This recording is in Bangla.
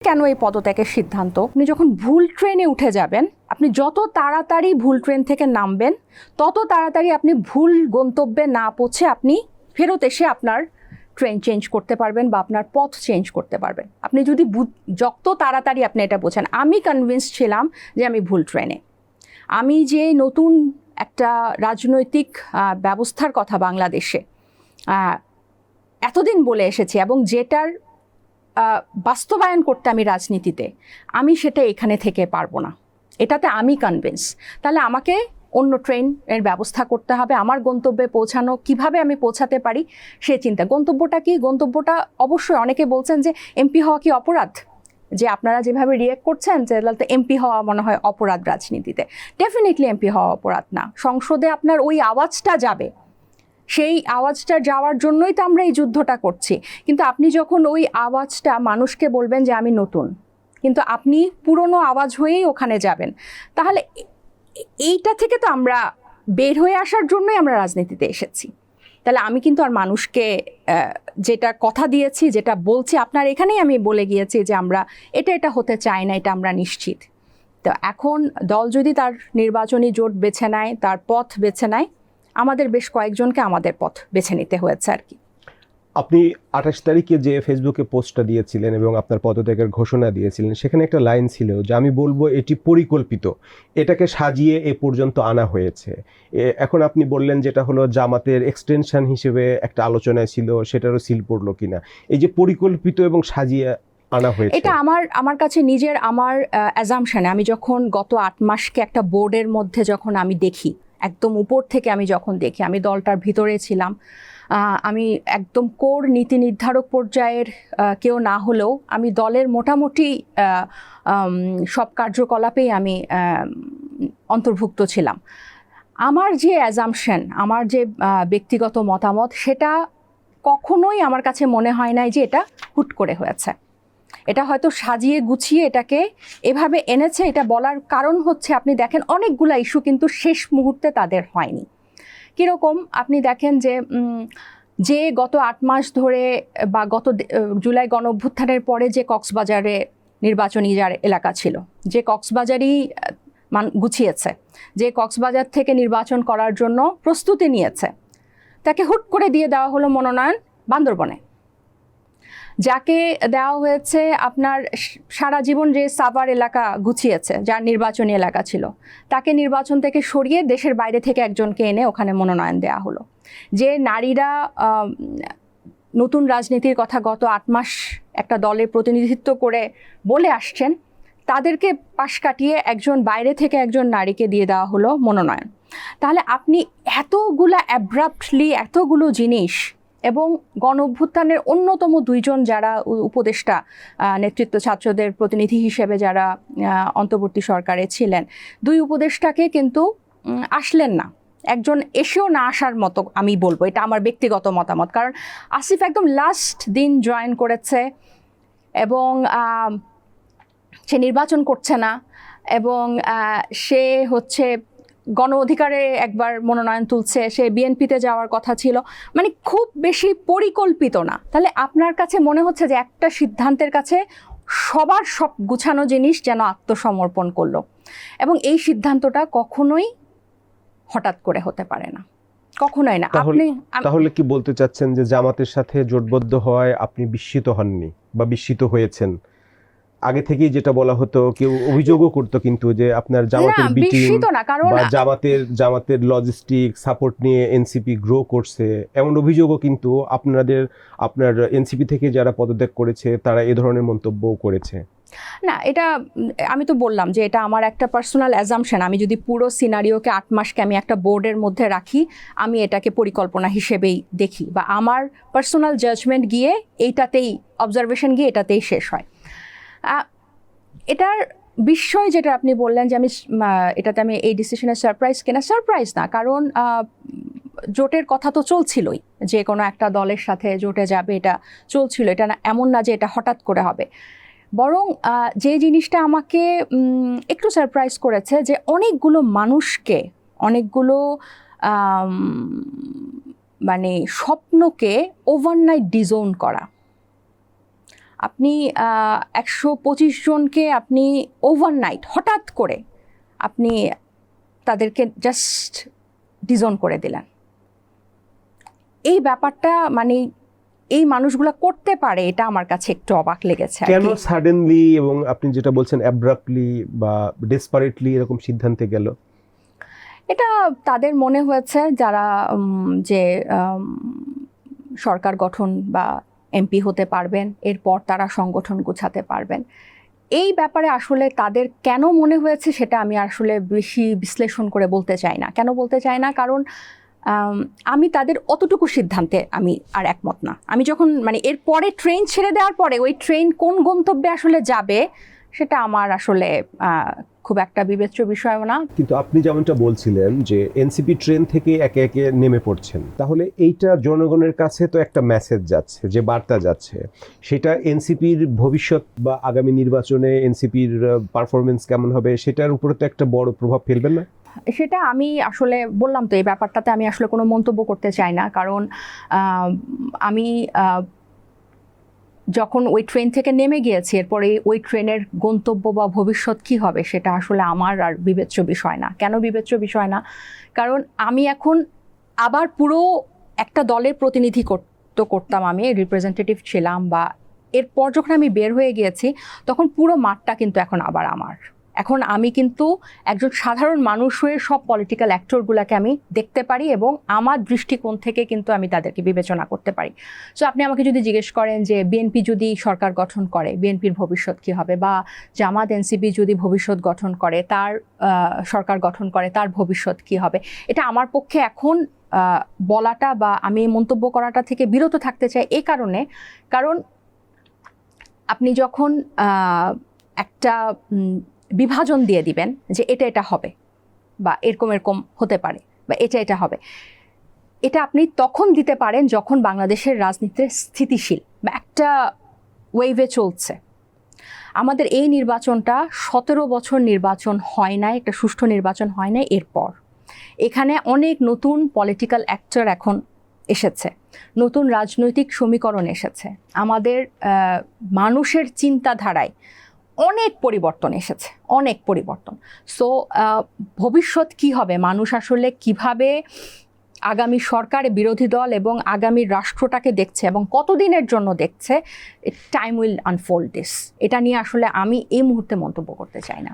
কেন এই পদত্যাগের সিদ্ধান্ত? আপনি যখন ভুল ট্রেনে উঠে যাবেন, আপনি যত তাড়াতাড়ি ভুল ট্রেন থেকে নামবেন, তত তাড়াতাড়ি আপনি ভুল গন্তব্যে না পৌঁছে আপনি ফেরত এসে আপনার ট্রেন চেঞ্জ করতে পারবেন বা আপনার পথ চেঞ্জ করতে পারবেন। আপনি যদি যত তাড়াতাড়ি আপনি এটা বোঝেন। আমি কনভিন্স ছিলাম যে আমি ভুল ট্রেনে। আমি যে নতুন একটা রাজনৈতিক ব্যবস্থার কথা বাংলাদেশে এতদিন বলে এসেছি এবং যেটার বাস্তবায়ন করতে আমি রাজনীতিতে, আমি সেটা এখানে থেকে পারবো না, এটাতে আমি কনভিন্স। তাহলে আমাকে অন্য ট্রেনের ব্যবস্থা করতে হবে। আমার গন্তব্যে পৌঁছানো কিভাবে আমি পৌঁছাতে পারি সে চিন্তা। গন্তব্যটা কি? গন্তব্যটা অবশ্যই অনেকে বলছেন যে এমপি হওয়া কি অপরাধ? যে আপনারা যেভাবে রিয়েক্ট করছেন যে তাহলে এমপি হওয়া মনে হয় অপরাধ রাজনীতিতে। ডেফিনেটলি এমপি হওয়া অপরাধ না। সংসদে আপনার ওই আওয়াজটা যাবে, সেই আওয়াজটা যাওয়ার জন্যই তো আমরা এই যুদ্ধটা করছি। কিন্তু আপনি যখন ওই আওয়াজটা মানুষকে বলবেন যে আমি নতুন, কিন্তু আপনি পুরনো আওয়াজ হয়েই ওখানে যাবেন, তাহলে এইটা থেকে তো আমরা বের হয়ে আসার জন্যই আমরা রাজনীতিতে এসেছি। তাহলে আমি কিন্তু আর মানুষকে যেটা কথা দিয়েছি, যেটা বলছি, আপনার এখানেই আমি বলে গিয়েছি যে আমরা এটা হতে চাই না, এটা আমরা নিশ্চিত। তো এখন দল যদি তার নির্বাচনী জোট বেছে নেয়, তার পথ বেছে নেয়, আমাদের বেশ কয়েকজনকে আমাদের পথ বেছে নিতে হয়েছে আর কি। আপনি 28 তারিখে যে ফেসবুকে পোস্টটা দিয়েছিলেন এবং আপনার পদত্যাগের ঘোষণা দিয়েছিলেন, সেখানে একটা লাইন ছিল যে আমি বলবো এটি পরিকল্পিত, এটাকে সাজিয়ে এ পর্যন্ত আনা হয়েছে। এখন আপনি বললেন যেটা হলো জামাতের এক্সটেনশন হিসেবে একটা আলোচনায় ছিল, সেটারও সিল পড়লো কিনা। এই যে পরিকল্পিত এবং সাজিয়ে আনা হয়েছে, এটা আমার কাছে নিজের আমার অ্যাজাম্পশনে, আমি যখন গত 8 মাসকে একটা বোর্ডের মধ্যে যখন আমি দেখি, একদম উপর থেকে আমি যখন দেখি, আমি দলটার ভিতরে ছিলাম, আমি একদম কোর নীতি নির্ধারক পর্যায়ের কেউ না হলেও আমি দলের মোটামুটি সব কার্যকলাপেই আমি অন্তর্ভুক্ত ছিলাম। আমার যে অ্যাজাম্পশন, আমার যে ব্যক্তিগত মতামত, সেটা কখনোই আমার কাছে মনে হয় নাই যে এটা হুট করে হয়েছে। এটা হয়তো সাজিয়ে গুছিয়ে এটাকে এভাবে এনেছে। এটা বলার কারণ হচ্ছে আপনি দেখেন অনেকগুলা ইস্যু কিন্তু শেষ মুহূর্তে তাদের হয়নি। কীরকম? আপনি দেখেন যে গত 8 মাস ধরে বা গত জুলাই গণ অভ্যুত্থানের পরে যে কক্সবাজারে নির্বাচনী যার এলাকা ছিল, যে কক্সবাজারই গুছিয়েছে, যে কক্সবাজার থেকে নির্বাচন করার জন্য প্রস্তুতি নিয়েছে, তাকে হুট করে দিয়ে দেওয়া হলো মনোনয়ন বান্দরবনে। যাকে দেওয়া হয়েছে আপনার সারা জীবন যে সাভার এলাকা গুছিয়েছে, যার নির্বাচনী এলাকা ছিল, তাকে নির্বাচন থেকে সরিয়ে দেশের বাইরে থেকে একজনকে এনে ওখানে মনোনয়ন দেওয়া হলো। যে নারীরা নতুন রাজনীতির কথা গত 8 মাস একটা দলের প্রতিনিধিত্ব করে বলে আসছেন, তাদেরকে পাশ কাটিয়ে একজন বাইরে থেকে একজন নারীকে দিয়ে দেওয়া হলো মনোনয়ন। তাহলে আপনি এতগুলা অ্যাব্রাপ্টলি এতগুলো জিনিস, এবং গণ অভ্যুত্থানের অন্যতম 2 জন যারা উপদেষ্টা নেতৃত্ব ছাত্রদের প্রতিনিধি হিসেবে যারা অন্তর্বর্তী সরকারে ছিলেন, 2 উপদেষ্টাকে কিন্তু আসলেন না। একজন এসেও না আসার মতো আমি বলবো, এটা আমার ব্যক্তিগত মতামত। কারণ আসিফ একদম লাস্ট দিন জয়েন করেছে এবং সে নির্বাচন করছে না, এবং সে হচ্ছে গণ অধিকারে একবার মনোনয়ন তুলছে, সে বিএনপিতে যাওয়ার কথা ছিল, মানে খুব বেশি পরিকল্পিত না। তাহলে আপনার কাছে মনে হচ্ছে যে একটা সিদ্ধান্তের কাছে সবার সব গুছানো জিনিস যেন আত্মসমর্পণ করলো, এবং এই সিদ্ধান্তটা কখনোই হঠাৎ করে হতে পারে না, কখনোই না। তাহলে কি বলতে চাচ্ছেন যে জামাতের সাথে জোটবদ্ধ হওয়ায় আপনি বিস্মিত হননি বা বিস্মিত হয়েছেন? আগে থেকেই যেটা বলা হতো, কেউ অভিযোগও করতো কিন্তু যে আপনার জামাতের বি টিম বা জামাতের লজিস্টিক সাপোর্ট নিয়ে এনসিপি গ্রো করছে, এমন অভিযোগও কিন্তু আপনার এনসিপি থেকে যারা পদত্যাগ করেছে তারা এ ধরনের মন্তব্যও করেছে। না, এটা আমি তো বললাম যে এটা আমার একটা পার্সোনাল অ্যাজাম্পশন। আমি যদি পুরো সিনারিওকে 8 মাসকে আমি একটা বোর্ডের মধ্যে রাখি, আমি এটাকে পরিকল্পনা হিসেবেই দেখি, বা আমার পার্সোনাল জাজমেন্ট গিয়ে এইটাতেই, অবজারভেশন গিয়ে এটাতেই শেষ হয়। এটার বিষয় যেটা আপনি বললেন যে এটাতে আমি এই ডিসিশনের সারপ্রাইজ কিনা, সারপ্রাইজ না, কারণ জোটের কথা তো চলছিলই, যে কোনো একটা দলের সাথে জোটে যাবে, এটা চলছিল। এটা না, এমন না যে এটা হঠাৎ করে হবে। বরং যে জিনিসটা আমাকে একটু সারপ্রাইজ করেছে, যে অনেকগুলো মানুষকে, অনেকগুলো মানে স্বপ্নকে ওভারনাইট ডিজোন করা। আপনি 125 জনকে আপনি ওভারনাইট হঠাৎ করে আপনি তাদেরকে জাস্ট ডিজোন করে দিলেন। এই ব্যাপারটা মানে এই মানুষগুলো করতে পারে, এটা আমার কাছে একটু অবাক লেগেছে। কেন সাডেনলি এবং আপনি যেটা বলছেন অ্যাব্রাপ্টলি বা ডেসপারেটলি এরকম সিদ্ধান্তে গেল? এটা তাদের মনে হয়েছে যারা যে সরকার গঠন বা এমপি হতে পারবেন, এরপর তারা সংগঠন গুছাতে পারবেন। এই ব্যাপারে আসলে তাদের কেন মনে হয়েছে সেটা আমি আসলে বেশি বিশ্লেষণ করে বলতে চাই না। কেন বলতে চাই না? কারণ আমি তাদের অতটুকু সিদ্ধান্তে আমি আর একমত না। আমি যখন মানে এরপরে ট্রেন ছেড়ে দেওয়ার পরে ওই ট্রেন কোন গন্তব্যে আসলে যাবে সেটা আমার আসলে খুব একটা বিবেচ্য বিষয়ও না। কিন্তু আপনি যেমনটা বলছিলেন যে এনসিপি ট্রেন থেকে একে একে নেমে পড়ছেন, তাহলে এইটা জনগণের কাছে তো একটা মেসেজ যাচ্ছে, যে বার্তা যাচ্ছে, সেটা এনসিপির ভবিষ্যৎ বা আগামী নির্বাচনে এনসিপির পারফরমেন্স কেমন হবে সেটার উপরে তো একটা বড় প্রভাব ফেলবে না? সেটা আমি আসলে বললাম তো, এই ব্যাপারটাতে আমি আসলে কোনো মন্তব্য করতে চাই না। কারণ আমি যখন ওই ট্রেন থেকে নেমে গিয়েছি, এরপরে ওই ট্রেনের গন্তব্য বা ভবিষ্যৎ কী হবে সেটা আসলে আমার আর বিবেচ্য বিষয় না। কেন বিবেচ্য বিষয় না? কারণ আমি এখন আবার পুরো একটা দলের প্রতিনিধিত্ব করতাম, আমি রিপ্রেজেন্টেটিভ ছিলাম, বা এরপর যখন আমি বের হয়ে গিয়েছি তখন পুরো মাঠটা কিন্তু এখন আবার আমার। এখন আমি কিন্তু একজন সাধারণ মানুষ হয়ে সব পলিটিক্যাল অ্যাক্টরগুলোকে আমি দেখতে পারি এবং আমার দৃষ্টিকোণ থেকে কিন্তু আমি তাদেরকে বিবেচনা করতে পারি। সো আপনি আমাকে যদি জিজ্ঞেস করেন যে বিএনপি যদি সরকার গঠন করে বিএনপির ভবিষ্যৎ কী হবে, বা জামাত এনসিপি যদি ভবিষ্যৎ গঠন করে তার সরকার গঠন করে তার ভবিষ্যৎ কী হবে, এটা আমার পক্ষে এখন বলাটা বা আমি মন্তব্য করাটা থেকে বিরত থাকতে চাই। এই কারণে, কারণ আপনি যখন একটা বিভাজন দিয়ে দিবেন যে এটা এটা হবে বা এরকম এরকম হতে পারে বা এটা এটা হবে, এটা আপনি তখন দিতে পারেন যখন বাংলাদেশের রাজনীতিতে স্থিতিশীল বা একটা ওয়েভে চলছে। আমাদের এই নির্বাচনটা 17 বছর নির্বাচন হয় নাই, একটা সুষ্ঠু নির্বাচন হয় নাই। এরপর এখানে অনেক নতুন পলিটিক্যাল অ্যাক্টর এখন এসেছে, নতুন রাজনৈতিক সমীকরণ এসেছে, আমাদের মানুষের চিন্তাধারায় অনেক পরিবর্তন এসেছে, অনেক পরিবর্তন। সো ভবিষ্যৎ কি হবে, মানুষ আসলে কিভাবে আগামী সরকার, বিরোধী দল এবং আগামী রাষ্ট্রটাকে দেখছে এবং কতদিনের জন্য দেখছে, টাইম উইল আনফোল্ড দিস। এটা নিয়ে আসলে আমি এই মুহূর্তে মন্তব্য করতে চাই না।